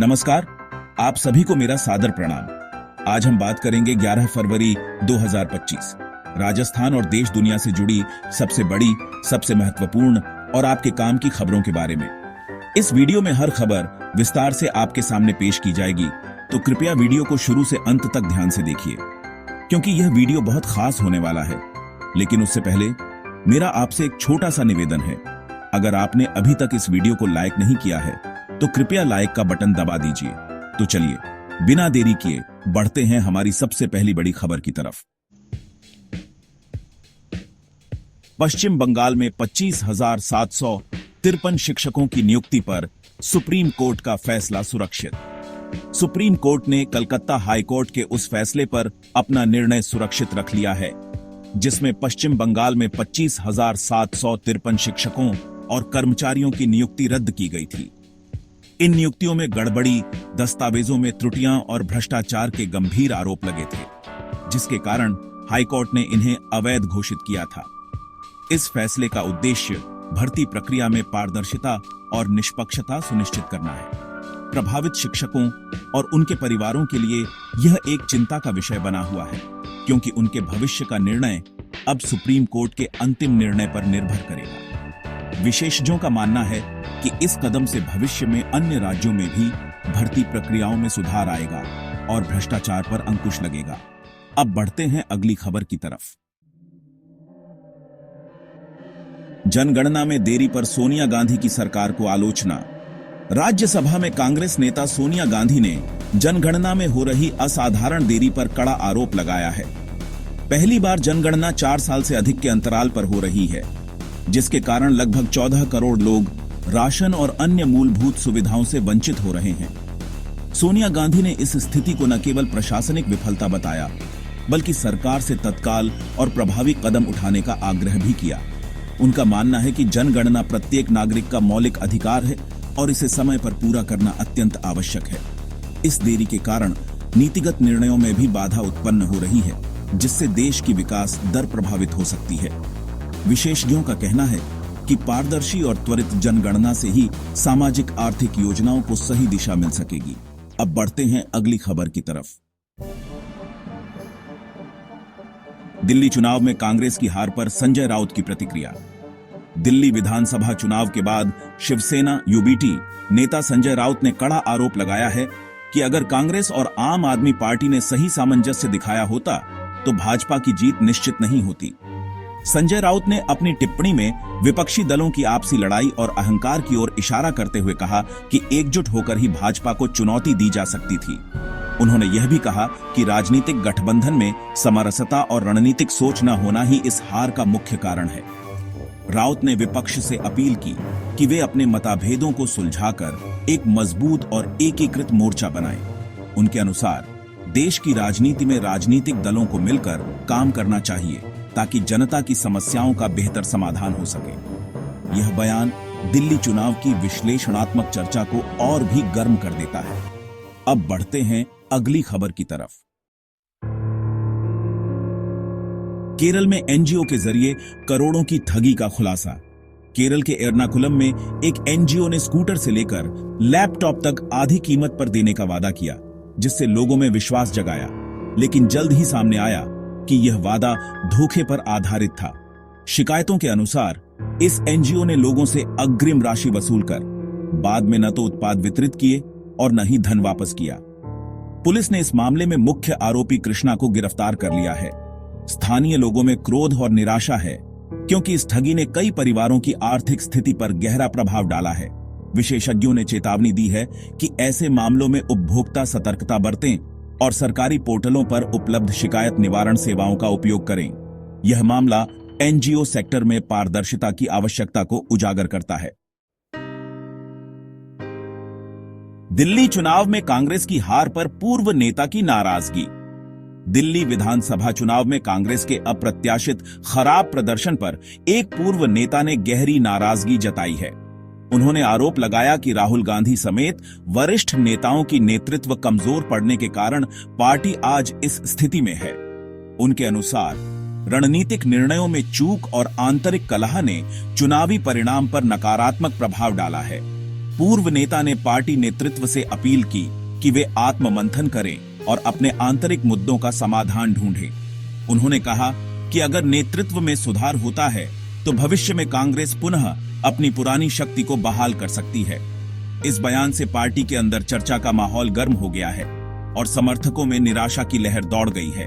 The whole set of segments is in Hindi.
नमस्कार, आप सभी को मेरा सादर प्रणाम। आज हम बात करेंगे 11 फरवरी 2025 राजस्थान और देश दुनिया से जुड़ी सबसे बड़ी, सबसे महत्वपूर्ण और आपके काम की खबरों के बारे में। इस वीडियो में हर खबर विस्तार से आपके सामने पेश की जाएगी, तो कृपया वीडियो को शुरू से अंत तक ध्यान से देखिए, क्योंकि यह वीडियो बहुत खास होने वाला है। लेकिन उससे पहले मेरा आपसे एक छोटा सा निवेदन है। अगर आपने अभी तक इस वीडियो को लाइक नहीं किया है तो कृपया लाइक का बटन दबा दीजिए। तो चलिए बिना देरी किए बढ़ते हैं हमारी सबसे पहली बड़ी खबर की तरफ। पश्चिम बंगाल में 25,753 शिक्षकों की नियुक्ति पर सुप्रीम कोर्ट का फैसला सुरक्षित। सुप्रीम कोर्ट ने कलकत्ता हाई कोर्ट के उस फैसले पर अपना निर्णय सुरक्षित रख लिया है, जिसमें पश्चिम बंगाल में 25,753 शिक्षकों और कर्मचारियों की नियुक्ति रद्द की गई थी। इन नियुक्तियों में गड़बड़ी, दस्तावेजों में त्रुटियां और भ्रष्टाचार के गंभीर आरोप लगे थे, जिसके कारण हाईकोर्ट ने इन्हें अवैध घोषित किया था। इस फैसले का उद्देश्य भर्ती प्रक्रिया में पारदर्शिता और निष्पक्षता सुनिश्चित करना है। प्रभावित शिक्षकों और उनके परिवारों के लिए यह एक चिंता का विषय बना हुआ है, क्योंकि उनके भविष्य का निर्णय अब सुप्रीम कोर्ट के अंतिम निर्णय पर निर्भर करेगा। विशेषज्ञों का मानना है कि इस कदम से भविष्य में अन्य राज्यों में भी भर्ती प्रक्रियाओं में सुधार आएगा और भ्रष्टाचार पर अंकुश लगेगा। अब बढ़ते हैं अगली खबर की तरफ। जनगणना में देरी पर सोनिया गांधी की सरकार को आलोचना। राज्यसभा में कांग्रेस नेता सोनिया गांधी ने जनगणना में हो रही असाधारण देरी पर कड़ा आरोप लगाया है। पहली बार जनगणना 4 साल से अधिक के अंतराल पर हो रही है, जिसके कारण लगभग 14 करोड़ लोग राशन और अन्य मूलभूत सुविधाओं से वंचित हो रहे हैं। सोनिया गांधी ने इस स्थिति को न केवल प्रशासनिक विफलता बताया, बल्कि सरकार से तत्काल और प्रभावी कदम उठाने का आग्रह भी किया। उनका मानना है कि जनगणना प्रत्येक नागरिक का मौलिक अधिकार है और इसे समय पर पूरा करना अत्यंत आवश्यक है। इस देरी के कारण नीतिगत निर्णयों में भी बाधा उत्पन्न हो रही है, जिससे देश की विकास दर प्रभावित हो सकती है। विशेषज्ञों का कहना है कि पारदर्शी और त्वरित जनगणना से ही सामाजिक आर्थिक योजनाओं को सही दिशा मिल सकेगी। अब बढ़ते हैं अगली खबर की तरफ। दिल्ली चुनाव में कांग्रेस की हार पर संजय राउत की प्रतिक्रिया। दिल्ली विधानसभा चुनाव के बाद शिवसेना यूबीटी नेता संजय राउत ने कड़ा आरोप लगाया है कि अगर कांग्रेस और आम आदमी पार्टी ने सही सामंजस्य दिखाया होता तो भाजपा की जीत निश्चित नहीं होती। संजय राउत ने अपनी टिप्पणी में विपक्षी दलों की आपसी लड़ाई और अहंकार की ओर इशारा करते हुए कहा कि एकजुट होकर ही भाजपा को चुनौती दी जा सकती थी। उन्होंने यह भी कहा कि राजनीतिक गठबंधन में समरसता और रणनीतिक सोच न होना ही इस हार का मुख्य कारण है। राउत ने विपक्ष से अपील की कि वे अपने मतभेदों को सुलझाकर एक मजबूत और एकीकृत मोर्चा बनाएं। उनके अनुसार देश की राजनीति में राजनीतिक दलों को मिलकर काम करना चाहिए, ताकि जनता की समस्याओं का बेहतर समाधान हो सके। यह बयान दिल्ली चुनाव की विश्लेषणात्मक चर्चा को और भी गर्म कर देता है। अब बढ़ते हैं अगली खबर की तरफ। केरल में एनजीओ के जरिए करोड़ों की ठगी का खुलासा। केरल के एर्नाकुलम में एक एनजीओ ने स्कूटर से लेकर लैपटॉप तक आधी कीमत पर देने का वादा किया, जिससे लोगों में विश्वास जगाया। लेकिन जल्द ही सामने आया कि यह वादा धोखे पर आधारित था। शिकायतों के अनुसार इस एनजीओ ने लोगों से अग्रिम राशि वसूल कर बाद में न तो उत्पाद वितरित किए और न ही धन वापस किया। पुलिस ने इस मामले में मुख्य आरोपी कृष्णा को गिरफ्तार कर लिया है। स्थानीय लोगों में क्रोध और निराशा है, क्योंकि इस ठगी ने कई परिवारों की आर्थिक स्थिति पर गहरा प्रभाव डाला है। विशेषज्ञों ने चेतावनी दी है कि ऐसे मामलों में उपभोक्ता सतर्कता बरतें और सरकारी पोर्टलों पर उपलब्ध शिकायत निवारण सेवाओं का उपयोग करें। यह मामला एनजीओ सेक्टर में पारदर्शिता की आवश्यकता को उजागर करता है। दिल्ली चुनाव में कांग्रेस की हार पर पूर्व नेता की नाराजगी। दिल्ली विधानसभा चुनाव में कांग्रेस के अप्रत्याशित खराब प्रदर्शन पर एक पूर्व नेता ने गहरी नाराजगी जताई है। उन्होंने आरोप लगाया कि राहुल गांधी समेत वरिष्ठ नेताओं की नेतृत्व कमजोर पड़ने के कारण पार्टी आज इस स्थिति में है। उनके अनुसार रणनीतिक निर्णयों में चूक और आंतरिक कलह ने चुनावी परिणाम पर नकारात्मक प्रभाव डाला है। पूर्व नेता ने पार्टी नेतृत्व से अपील की कि वे आत्ममंथन करें और अपने आंतरिक मुद्दों का समाधान ढूंढें। उन्होंने कहा कि अगर नेतृत्व में सुधार होता है तो भविष्य में कांग्रेस पुनः अपनी पुरानी शक्ति को बहाल कर सकती है। इस बयान से पार्टी के अंदर चर्चा का माहौल गर्म हो गया है और समर्थकों में निराशा की लहर दौड़ गई है।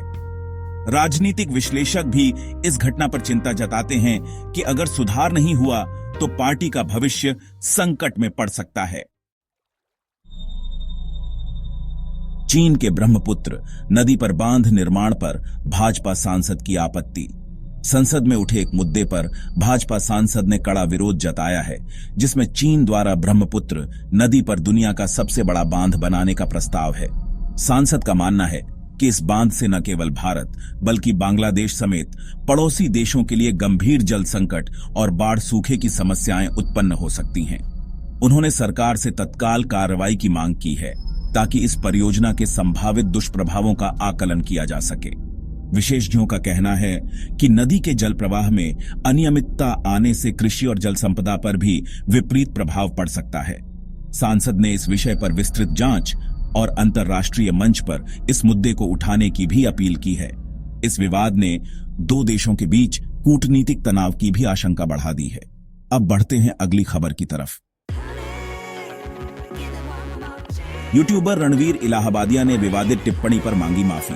राजनीतिक विश्लेषक भी इस घटना पर चिंता जताते हैं कि अगर सुधार नहीं हुआ तो पार्टी का भविष्य संकट में पड़ सकता है। चीन के ब्रह्मपुत्र नदी पर बांध निर्माण पर भाजपा सांसद की आपत्ति। संसद में उठे एक मुद्दे पर भाजपा सांसद ने कड़ा विरोध जताया है, जिसमें चीन द्वारा ब्रह्मपुत्र नदी पर दुनिया का सबसे बड़ा बांध बनाने का प्रस्ताव है। सांसद का मानना है कि इस बांध से न केवल भारत बल्कि बांग्लादेश समेत पड़ोसी देशों के लिए गंभीर जल संकट और बाढ़ सूखे की समस्याएं उत्पन्न हो सकती हैं। उन्होंने सरकार से तत्काल कार्रवाई की मांग की है ताकि इस परियोजना के संभावित दुष्प्रभावों का आकलन किया जा सके। विशेषज्ञों का कहना है कि नदी के जल प्रवाह में अनियमितता आने से कृषि और जल संपदा पर भी विपरीत प्रभाव पड़ सकता है। सांसद ने इस विषय पर विस्तृत जांच और अंतर्राष्ट्रीय मंच पर इस मुद्दे को उठाने की भी अपील की है। इस विवाद ने दो देशों के बीच कूटनीतिक तनाव की भी आशंका बढ़ा दी है। अब बढ़ते हैं अगली खबर की तरफ। यूट्यूबर रणवीर इलाहाबादिया ने विवादित टिप्पणी पर मांगी माफी।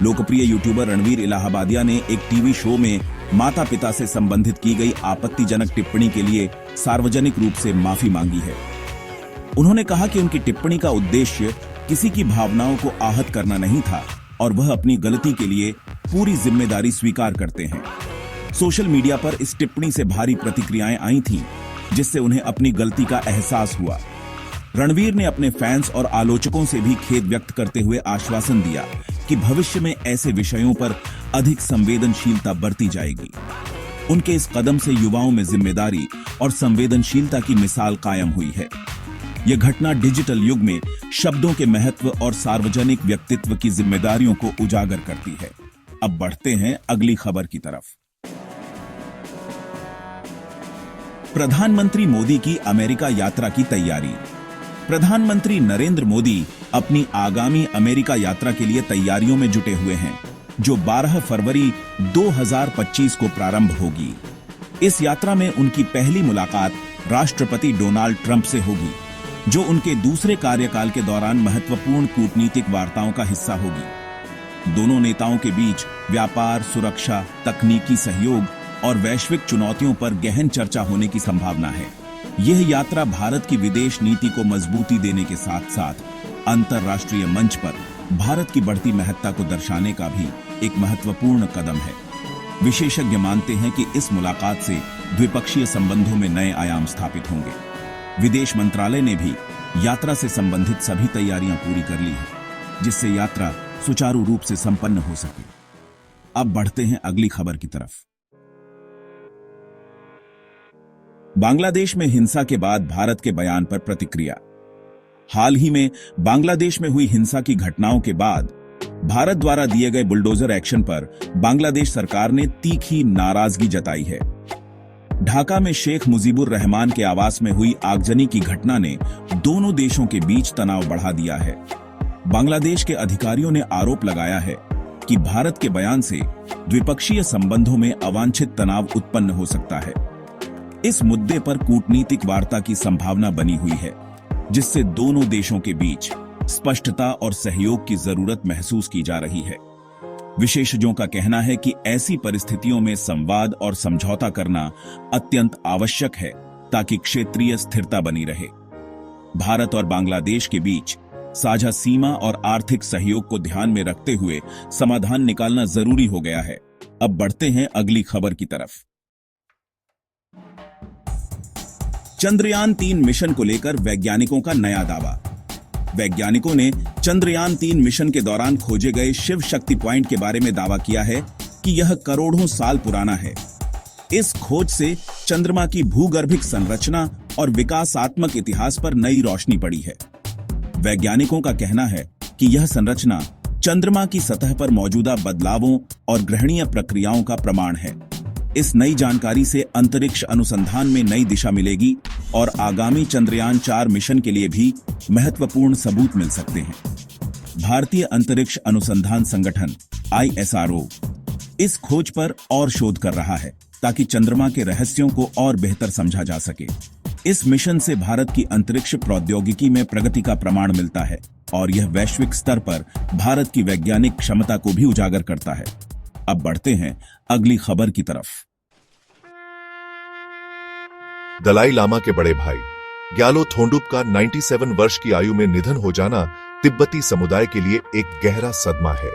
लोकप्रिय यूट्यूबर रणवीर इलाहाबादिया ने एक टीवी शो में माता पिता से संबंधित की गई आपत्तिजनक टिप्पणी के लिए सार्वजनिक रूप से माफी मांगी है। उन्होंने कहा कि उनकी टिप्पणी का उद्देश्य किसी की भावनाओं को आहत करना नहीं था और वह अपनी गलती के लिए पूरी जिम्मेदारी स्वीकार करते हैं। सोशल मीडिया पर इस टिप्पणी से भारी प्रतिक्रियाएं आई थीं, जिससे उन्हें अपनी गलती का एहसास हुआ। रणवीर ने अपने फैंस और आलोचकों से भी खेद व्यक्त करते हुए आश्वासन दिया कि भविष्य में ऐसे विषयों पर अधिक संवेदनशीलता बरती जाएगी। उनके इस कदम से युवाओं में जिम्मेदारी और संवेदनशीलता की मिसाल कायम हुई है। यह घटना डिजिटल युग में शब्दों के महत्व और सार्वजनिक व्यक्तित्व की जिम्मेदारियों को उजागर करती है। अब बढ़ते हैं अगली खबर की तरफ। प्रधानमंत्री मोदी की अमेरिका यात्रा की तैयारी। प्रधानमंत्री नरेंद्र मोदी अपनी आगामी अमेरिका यात्रा के लिए तैयारियों में जुटे हुए हैं, जो 12 फरवरी 2025 को प्रारंभ होगी। इस यात्रा में उनकी पहली मुलाकात राष्ट्रपति डोनाल्ड ट्रंप से होगी, जो उनके दूसरे कार्यकाल के दौरान महत्वपूर्ण कूटनीतिक वार्ताओं का हिस्सा होगी। दोनों नेताओं के बीच व्यापार, सुरक्षा, तकनीकी सहयोग और वैश्विक चुनौतियों पर गहन चर्चा होने की संभावना है। यह यात्रा भारत की विदेश नीति को मजबूती देने के साथ साथ अंतर्राष्ट्रीय मंच पर भारत की बढ़ती महत्ता को दर्शाने का भी एक महत्वपूर्ण कदम है। विशेषज्ञ मानते हैं कि इस मुलाकात से द्विपक्षीय संबंधों में नए आयाम स्थापित होंगे। विदेश मंत्रालय ने भी यात्रा से संबंधित सभी तैयारियां पूरी कर ली हैं, जिससे यात्रा सुचारू रूप से संपन्न हो सके। अब बढ़ते हैं अगली खबर की तरफ। बांग्लादेश में हिंसा के बाद भारत के बयान पर प्रतिक्रिया। हाल ही में बांग्लादेश में हुई हिंसा की घटनाओं के बाद भारत द्वारा दिए गए बुलडोजर एक्शन पर बांग्लादेश सरकार ने तीखी नाराजगी जताई है। ढाका में शेख मुजीबुर रहमान के आवास में हुई आगजनी की घटना ने दोनों देशों के बीच तनाव बढ़ा दिया है। बांग्लादेश के अधिकारियों ने आरोप लगाया है कि भारत के बयान से द्विपक्षीय संबंधों में अवांछित तनाव उत्पन्न हो सकता है। इस मुद्दे पर कूटनीतिक वार्ता की संभावना बनी हुई है, जिससे दोनों देशों के बीच स्पष्टता और सहयोग की जरूरत महसूस की जा रही है। विशेषज्ञों का कहना है कि ऐसी परिस्थितियों में संवाद और समझौता करना अत्यंत आवश्यक है ताकि क्षेत्रीय स्थिरता बनी रहे। भारत और बांग्लादेश के बीच साझा सीमा और आर्थिक सहयोग को ध्यान में रखते हुए समाधान निकालना जरूरी हो गया है। अब बढ़ते हैं अगली खबर की तरफ। चंद्रयान 3 मिशन को लेकर वैज्ञानिकों का नया दावा। वैज्ञानिकों ने चंद्रयान 3 मिशन के दौरान खोजे गए शिव शक्ति पॉइंट के बारे में दावा किया है कि यह करोड़ों साल पुराना है। इस खोज से चंद्रमा की भूगर्भिक संरचना और विकासात्मक इतिहास पर नई रोशनी पड़ी है। वैज्ञानिकों का कहना है कि यह संरचना चंद्रमा की सतह पर मौजूदा बदलावों और ग्रहणीय प्रक्रियाओं का प्रमाण है। इस नई जानकारी से अंतरिक्ष अनुसंधान में नई दिशा मिलेगी और आगामी चंद्रयान 4 मिशन के लिए भी महत्वपूर्ण सबूत मिल सकते हैं। भारतीय अंतरिक्ष अनुसंधान संगठन ISRO इस खोज पर और शोध कर रहा है ताकि चंद्रमा के रहस्यों को और बेहतर समझा जा सके। इस मिशन से भारत की अंतरिक्ष प्रौद्योगिकी में प्रगति का प्रमाण मिलता है और यह वैश्विक स्तर पर भारत की वैज्ञानिक क्षमता को भी उजागर करता है। अब बढ़ते हैं अगली खबर की तरफ। दलाई लामा के बड़े भाई ग्यालो थोंडुप का 97 वर्ष की आयु में निधन हो जाना तिब्बती समुदाय के लिए एक गहरा सदमा है।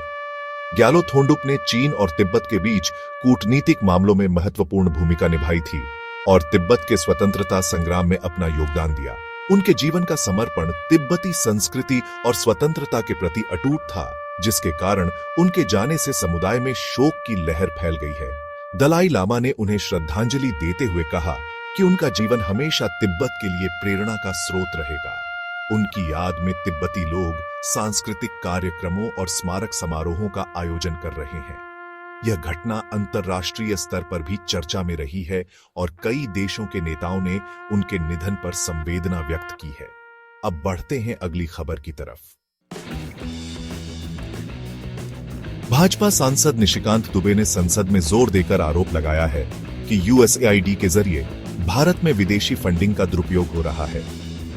ग्यालो थोंडुप ने चीन और तिब्बत के बीच कूटनीतिक मामलों में महत्वपूर्ण भूमिका निभाई थी और तिब्बत के स्वतंत्रता संग्राम में अपना योगदान दिया। उनके जीवन का समर्पण तिब्बती संस्कृति और स्वतंत्रता के प्रति अटूट था, जिसके कारण उनके जाने से समुदाय में शोक की लहर फैल गई है। दलाई लामा ने उन्हें श्रद्धांजलि देते हुए कहा कि उनका जीवन हमेशा तिब्बत के लिए प्रेरणा का स्रोत रहेगा। उनकी याद में तिब्बती लोग सांस्कृतिक कार्यक्रमों और स्मारक समारोहों का आयोजन कर रहे हैं। यह घटना अंतर्राष्ट्रीय स्तर पर भी चर्चा में रही है और कई देशों के नेताओं ने उनके निधन पर संवेदना व्यक्त की है। अब बढ़ते हैं अगली खबर की तरफ। भाजपा सांसद निशिकांत दुबे ने संसद में जोर देकर आरोप लगाया है कि USAID के जरिए भारत में विदेशी फंडिंग का दुरुपयोग हो रहा है।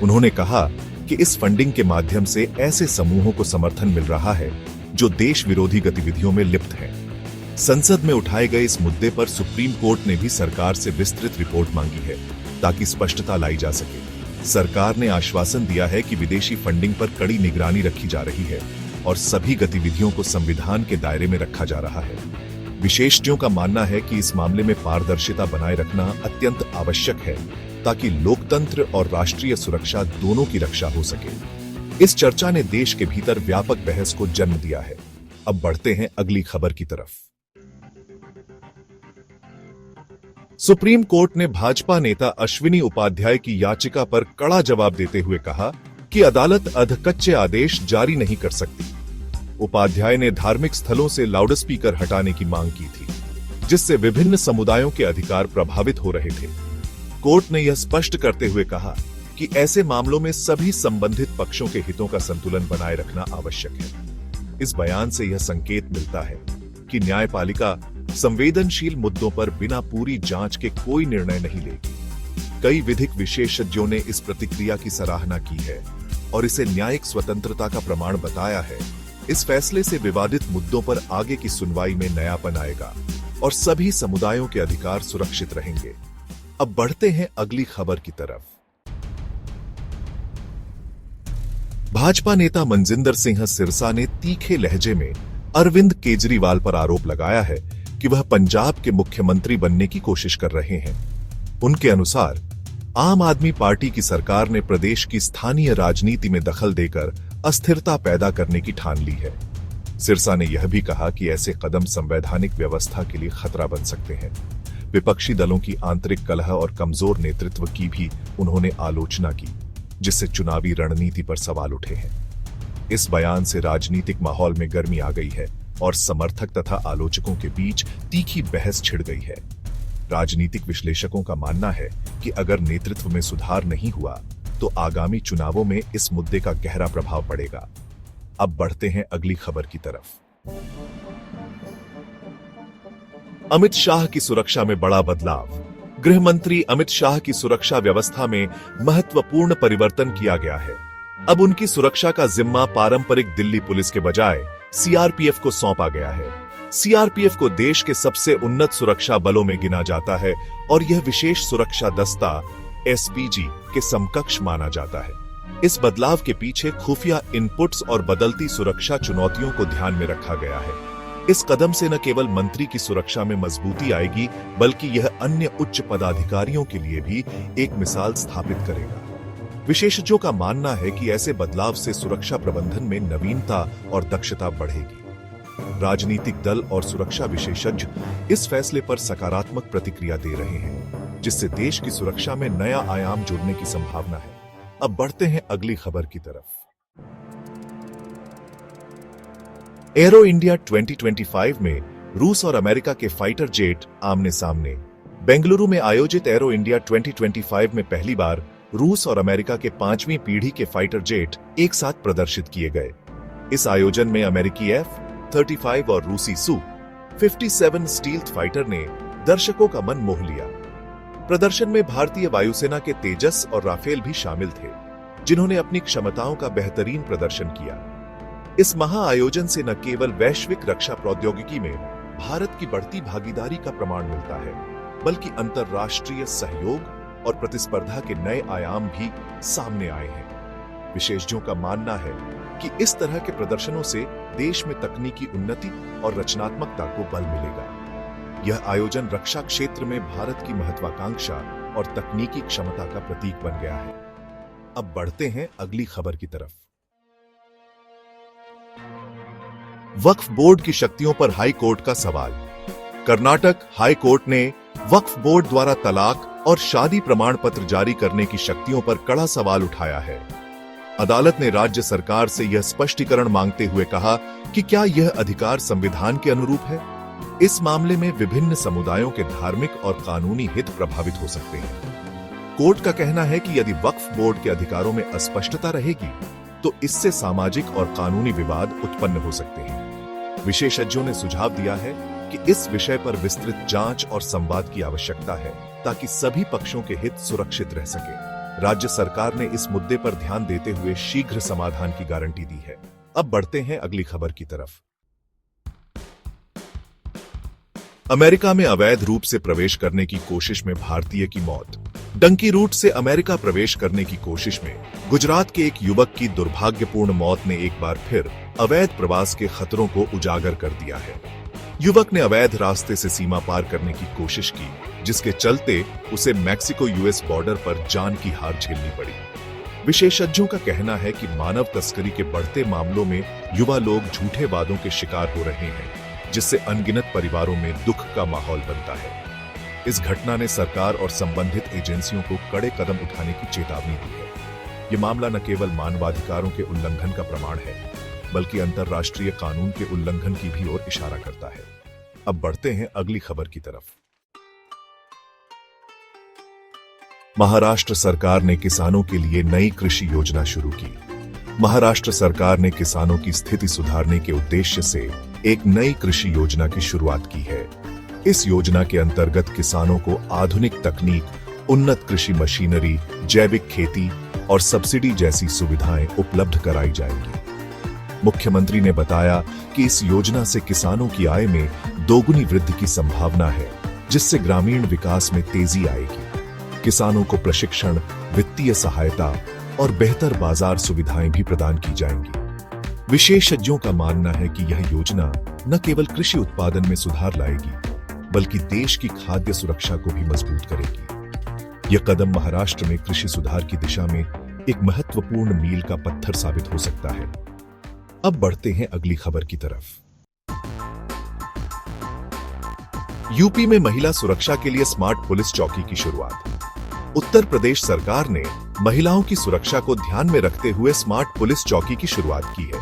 उन्होंने कहा कि इस फंडिंग के माध्यम से ऐसे समूहों को समर्थन मिल रहा है जो देश विरोधी गतिविधियों में लिप्त हैं। संसद में उठाए गए इस मुद्दे पर सुप्रीम कोर्ट ने भी सरकार से विस्तृत रिपोर्ट मांगी है ताकि स्पष्टता लाई जा सके। सरकार ने आश्वासन दिया है कि विदेशी फंडिंग पर कड़ी निगरानी रखी जा रही है और सभी गतिविधियों को संविधान के दायरे में रखा जा रहा है। विशेषज्ञों का मानना है कि इस मामले में पारदर्शिता बनाए रखना अत्यंत आवश्यक है ताकि लोकतंत्र और राष्ट्रीय सुरक्षा दोनों की रक्षा हो सके। इस चर्चा ने देश के भीतर व्यापक बहस को जन्म दिया है। अब बढ़ते हैं अगली खबर की तरफ। सुप्रीम कोर्ट ने भाजपा नेता अश्विनी उपाध्याय की याचिका पर कड़ा जवाब देते हुए कहा कि अदालत अधकच्चे आदेश जारी नहीं कर सकती। उपाध्याय ने धार्मिक स्थलों से लाउडस्पीकर हटाने की मांग की थी, जिससे विभिन्न समुदायों के अधिकार प्रभावित हो रहे थे। कोर्ट ने यह स्पष्ट करते हुए कहा कि ऐसे मामलों में सभी संबंधित पक्षों के हितों का संतुलन बनाए रखना आवश्यक है। इस बयान से यह संकेत मिलता है कि न्यायपालिका संवेदनशील मुद्दों पर बिना पूरी जांच के कोई निर्णय नहीं लेगी। कई विधिक विशेषज्ञों ने इस प्रतिक्रिया की सराहना की है और इसे न्यायिक स्वतंत्रता का प्रमाण बताया है। इस फैसले से विवादित मुद्दों पर आगे की सुनवाई में नयापन आएगा और सभी समुदायों के अधिकार सुरक्षित रहेंगे। अब बढ़ते हैं अगली खबर की तरफ। भाजपा नेता मनजिंदर सिंह सिरसा ने तीखे लहजे में अरविंद केजरीवाल पर आरोप लगाया है कि वह पंजाब के मुख्यमंत्री बनने की कोशिश कर रहे हैं। उनके अनुसार आम आदमी पार्टी की सरकार ने प्रदेश की स्थानीय राजनीति में दखल देकर अस्थिरता पैदा करने की ठान ली है। सिरसा ने यह भी कहा कि ऐसे कदम संवैधानिक व्यवस्था के लिए खतरा बन सकते हैं। विपक्षी दलों की आंतरिक कलह और कमजोर नेतृत्व की भी उन्होंने आलोचना की, जिससे चुनावी रणनीति पर सवाल उठे हैं। इस बयान से राजनीतिक माहौल में गर्मी आ गई है और समर्थक तथा आलोचकों के बीच तीखी बहस छिड़ गई है। राजनीतिक विश्लेषकों का मानना है कि अगर नेतृत्व में सुधार नहीं हुआ तो आगामी चुनावों में इस मुद्दे का गहरा प्रभाव पड़ेगा। अब बढ़ते हैं अगली खबर की तरफ। अमित शाह की सुरक्षा में बड़ा बदलाव। गृह मंत्री अमित शाह की सुरक्षा व्यवस्था में महत्वपूर्ण परिवर्तन किया गया है। अब उनकी सुरक्षा का जिम्मा पारंपरिक दिल्ली पुलिस के बजाय CRPF को सौंपा गया है। CRPF को देश के सबसे उन्नत सुरक्षा बलों में गिना जाता है और यह विशेष सुरक्षा दस्ता SPG के समकक्ष माना जाता है। इस बदलाव के पीछे खुफिया इनपुट्स और बदलती सुरक्षा चुनौतियों को ध्यान में रखा गया है। इस कदम से न केवल मंत्री की सुरक्षा में मजबूती आएगी, बल्कि यह अन्य उच्च पदाधिकारियों के लिए भी एक मिसाल स्थापित करेगा। विशेषज्ञों का मानना है कि ऐसे बदलाव से सुरक्षा प्रबंधन में नवीनता और दक्षता बढ़ेगी। राजनीतिक दल और सुरक्षा विशेषज्ञ इस फैसले पर सकारात्मक प्रतिक्रिया दे रहे हैं, जिससे देश की सुरक्षा में नया आयाम जुड़ने की संभावना है। अब बढ़ते हैं अगली खबर की तरफ। एरो इंडिया 2025 में रूस और अमेरिका के फाइटर जेट आमने सामने। बेंगलुरु में आयोजित एरो इंडिया 2025 में पहली बार रूस और अमेरिका के 5वीं पीढ़ी के फाइटर जेट एक साथ प्रदर्शित किए गए। इस आयोजन में अमेरिकी F-35 और रूसी Su-57 स्टील्थ फाइटर ने दर्शकों का मन मोह लिया। प्रदर्शन में भारतीय वायुसेना के तेजस और राफेल भी शामिल थे, जिन्होंने अपनी क्षमताओं का बेहतरीन प्रदर्शन किया। इस महाआयोजन से न केवल वैश्विक रक्षा प्रौद्योगिकी में भारत की बढ़ती भागीदारी का प्रमाण मिलता है, बल्कि अंतर्राष्ट्रीय सहयोग और प्रतिस्पर्धा के नए आयाम भी सामने आए हैं। विशेषज्ञों का मानना है कि इस तरह के प्रदर्शनों से देश में तकनीकी उन्नति और रचनात्मकता को बल मिलेगा। यह आयोजन रक्षा क्षेत्र में भारत की महत्वाकांक्षा और तकनीकी क्षमता का प्रतीक बन गया है। अब बढ़ते हैं अगली खबर की तरफ। वक्फ बोर्ड की शक्तियों पर हाई कोर्ट का सवाल। कर्नाटक हाई कोर्ट ने वक्फ बोर्ड द्वारा तलाक और शादी प्रमाण पत्र जारी करने की शक्तियों पर कड़ा सवाल उठाया है। अदालत ने राज्य सरकार से यह स्पष्टीकरण मांगते हुए कहा कि क्या यह अधिकार संविधान के अनुरूप है। इस मामले में विभिन्न समुदायों के धार्मिक और कानूनी हित प्रभावित हो सकते हैं। कोर्ट का कहना है कि यदि वक्फ बोर्ड के अधिकारों में अस्पष्टता रहेगी, तो इससे सामाजिक और कानूनी विवाद उत्पन्न हो सकते हैं। विशेषज्ञों ने सुझाव दिया है कि इस विषय पर विस्तृत जांच और संवाद की आवश्यकता है, ताकि सभी पक्षों के हित सुरक्षित रह सके। राज्य सरकार ने इस मुद्दे पर ध्यान देते हुए शीघ्र समाधान की गारंटी दी है। अब बढ़ते हैं अगली खबर की तरफ। अमेरिका में अवैध रूप से प्रवेश करने की कोशिश में भारतीय की मौत। डंकी रूट से अमेरिका प्रवेश करने की कोशिश में गुजरात के एक युवक की दुर्भाग्यपूर्ण मौत ने एक बार फिर अवैध प्रवास के खतरों को उजागर कर दिया है। युवक ने अवैध रास्ते से सीमा पार करने की कोशिश की, जिसके चलते उसे मैक्सिको यूएस बॉर्डर पर जान की हार झेलनी पड़ी। विशेषज्ञों का कहना है कि मानव तस्करी के बढ़ते मामलों में युवा लोग झूठे वादों के शिकार हो रहे हैं, जिससे अनगिनत परिवारों में दुख का माहौल बनता है। इस घटना ने सरकार और संबंधित एजेंसियों को कड़े कदम उठाने की चेतावनी दी है। ये मामला न केवल मानवाधिकारों के उल्लंघन का प्रमाण है, बल्कि अंतर्राष्ट्रीय कानून के उल्लंघन की भी ओर इशारा करता है। अब बढ़ते हैं अगली खबर की तरफ। महाराष्ट्र सरकार ने किसानों के लिए नई कृषि योजना शुरू की। महाराष्ट्र सरकार ने किसानों की स्थिति सुधारने के उद्देश्य से एक नई कृषि योजना की शुरुआत की है। इस योजना के अंतर्गत किसानों को आधुनिक तकनीक, उन्नत कृषि मशीनरी, जैविक खेती और सब्सिडी जैसी सुविधाएं उपलब्ध कराई जाएंगी। मुख्यमंत्री ने बताया कि इस योजना से किसानों की आय में दोगुनी वृद्धि की संभावना है, जिससे ग्रामीण विकास में तेजी आएगी। किसानों को प्रशिक्षण, वित्तीय सहायता और बेहतर बाजार सुविधाएं भी प्रदान की जाएंगी। विशेषज्ञों का मानना है कि यह योजना न केवल कृषि उत्पादन में सुधार लाएगी, बल्कि देश की खाद्य सुरक्षा को भी मजबूत करेगी। यह कदम महाराष्ट्र में कृषि सुधार की दिशा में एक महत्वपूर्ण मील का पत्थर साबित हो सकता है। अब बढ़ते हैं अगली खबर की तरफ। यूपी में महिला सुरक्षा के लिए स्मार्ट पुलिस चौकी की शुरुआत। उत्तर प्रदेश सरकार ने महिलाओं की सुरक्षा को ध्यान में रखते हुए स्मार्ट पुलिस चौकी की शुरुआत की है।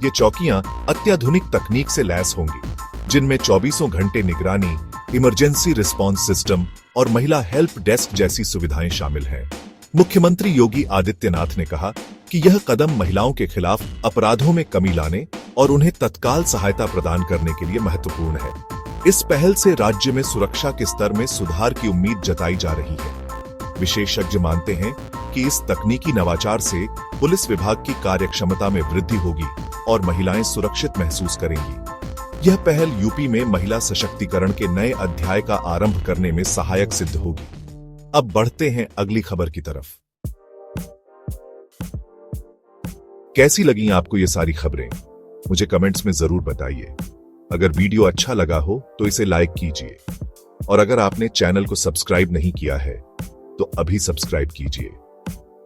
ये चौकियां अत्याधुनिक तकनीक से लैस होंगी, जिनमें 24 घंटे निगरानी, इमरजेंसी रिस्पांस सिस्टम और महिला हेल्प डेस्क जैसी सुविधाएं शामिल हैं। मुख्यमंत्री योगी आदित्यनाथ ने कहा कि यह कदम महिलाओं के खिलाफ अपराधों में कमी लाने और उन्हें तत्काल सहायता प्रदान करने के लिए महत्वपूर्ण है। इस पहल से राज्य में सुरक्षा के स्तर में सुधार की उम्मीद जताई जा रही है। विशेषज्ञ मानते हैं कि इस तकनीकी नवाचार से पुलिस विभाग की कार्यक्षमता में वृद्धि होगी और महिलाएं सुरक्षित महसूस करेंगी। यह पहल यूपी में महिला सशक्तिकरण के नए अध्याय का आरंभ करने में सहायक सिद्ध होगी। अब बढ़ते हैं अगली खबर की तरफ। कैसी लगी आपको ये सारी खबरें? मुझे कमेंट्स में जरूर बताइए। अगर वीडियो अच्छा लगा हो तो इसे लाइक कीजिए, और अगर आपने चैनल को सब्सक्राइब नहीं किया है तो अभी सब्सक्राइब कीजिए।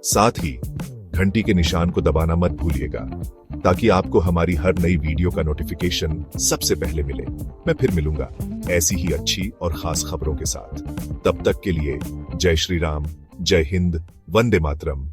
साथ ही घंटी के निशान को दबाना मत भूलिएगा, ताकि आपको हमारी हर नई वीडियो का नोटिफिकेशन सबसे पहले मिले। मैं फिर मिलूंगा ऐसी ही अच्छी और खास खबरों के साथ। तब तक के लिए जय श्री राम, जय हिंद, वंदे मातरम।